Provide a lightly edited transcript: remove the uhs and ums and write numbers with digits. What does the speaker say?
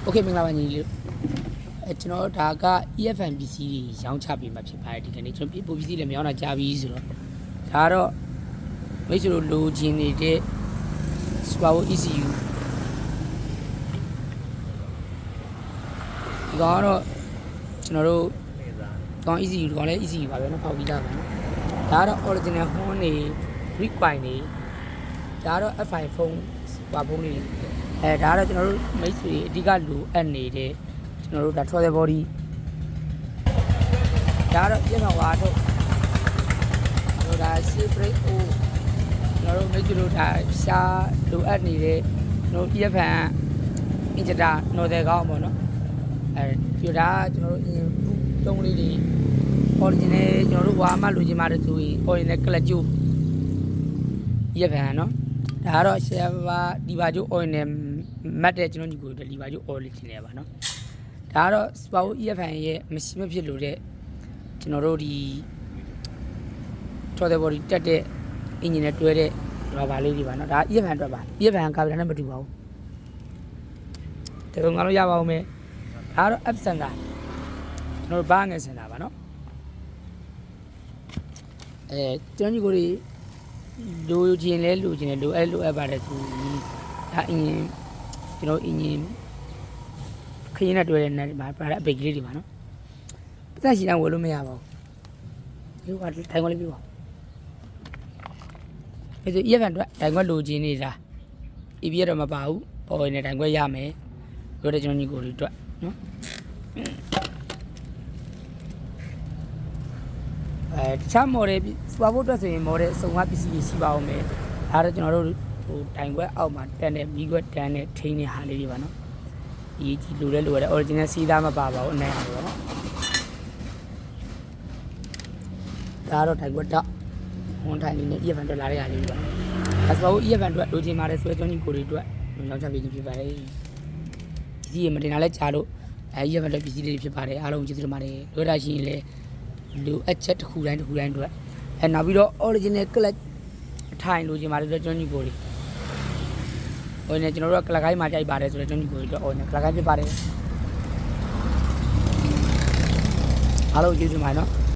Okay မင်္ဂလာပါညီလေးကျွန်တော်ဒါက EFN PC တွေရောင်းချပေးမှာဖြစ်ပါတယ်ဒီကနေ့ကျွန်တော်ပို့ PC လည်းမရောင်းတာကြာပြီဆိုတော့ဒါကတော့မိတ်ဆွေတို့လိုချင်နေတဲ့ Super ECU ဒီကတော့ကျွန်တော်တို့ကောင်း ECU ကောင်းလဲ ECU ပါပဲเนาะဖောက်ပြီးသားပါเนาะဒါကတော့ original phone တွေ require တွေဒါကတော့ F5 phone ပါဖုန်းတွေဒါကတော့ကျွန်တော်တို့မိတ်ဆွေအဓိကလိုအပ်နေတဲ့ကျွန်တော်တို့ဒါ trouser body ဒါကတော့ပြင်မှာဝါတော့ကျွန်တော်ဒါ safe break ကိုကျွန်တော်တို့မိတ်ဆွေတို့ဒါရှားလိုအပ်နေတဲ့ကျွန်တော် EFN injector nozzle ကောင်းပေါ့နော်ဒီဒါကျွန်တော်တို့တုံးလေးတွေ original ကျွန်တော်တို့ဝါမှလိုချင်ပါတယ်ဆိုရင် original clutch ကျိုး EFN နော်ဒါကတော့ server ဒီပါကျိုး oil နဲ့မတ်တဲ့ကျွန်တော်ညီကိုဒီပါကျိုး oil လေးတင်နေရပါနော်ဒါကတော့ Super EFN ရဲ့မရှိမဖြစ်လို့တဲ့ကျွန်တော်တို့ဒီ trouser body တက်တဲ့ engine နဲ့တွဲတဲ့ rubber လေးတွေပါနော်ဒါ EFN အတွက်ပါ EFN ကာဗီတာနဲ့မတူပါဘူးဒီကောင်ကတော့ရပါဦးမယ်ဒါကတော့ F sensor ကျွန်တော်တို့ဘာငယ် sensor ပါနော်ကျွန်တော်ညီကိုတွေလိုချင်လဲလိုချင်တယ်လိုအပ်ပါတယ်သူဒါအင်းကျွန်တော်အင်းခရင်နဲ့တွေ့တဲ့နဲ့ပါတဲ့အပိတ်ကလေးတွေပါနော်ပတ်သက်ရှိတိုင်းဝယ်လို့မရပါဘူးဒီကတိုင်ခွက်လေးပြပါအဲဆို EFN အတွက်တိုင်ခွက်လိုချင်နေတာ EB ရတော့မပါဘူးပေါ်နေတိုင်ခွက်ရမယ်ပြောတဲ့ကျွန်တော်ညီကိုတွေအတွက်နော်တခြား model စပါဖို့အတွက်ဆိုရင် model အစုံကပစ္စည်းတွေရှိပါအောင်မယ်ဒါတော့ကျွန်တော်တို့ဟိုတိုင်ခွက်အောက်မှာတက်တဲ့မီးခွက်တန်းနဲ့ထိန်းတဲ့ဟာလေးတွေပါနော်ဒီကြီးလိုတဲ့ original စီးသားမပါပါဘူးအနိုင်ပါပေါ့နော်ဒါတော့တိုင်ခွက်တော့ဝန်ထိုင်လေးနဲ့ EFN တက်လာတဲ့ဟာလေးတွေပါဒါစပါဖို့ EFN အတွက်လိုချင်ပါတယ်ဆွဲကျွန်းကြီးကိုတွေအတွက်ရောင်းချပေးခြင်းဖြစ်ပါတယ်ဒီကြီးမတင်တာလဲကြားလို့EFN တက်ပစ္စည်းတွေဖြစ်ပါတယ်အားလုံးကျေးဇူးတင်ပါတယ်လိုတာရှိရင်လည်းလိုအပ်ချက်တစ်ခုတိုင်းအတွက်နောက်ပြီးတော့ original clutch ထိုင်လိုချင်ပါတယ်ဆိုတော့ကျွန်တော်ညီကိုတွေဟိုနေကျွန်တော်တို့ကလကိုင်းမှာကြိုက်ပါတယ်ဆိုတော့ကျွန်တော်ညီကိုတွေတော့ဟိုနေကလကိုင်းဖြစ်ပါတယ်အားလုံးကျေးဇူးတင်ပါတယ်နော်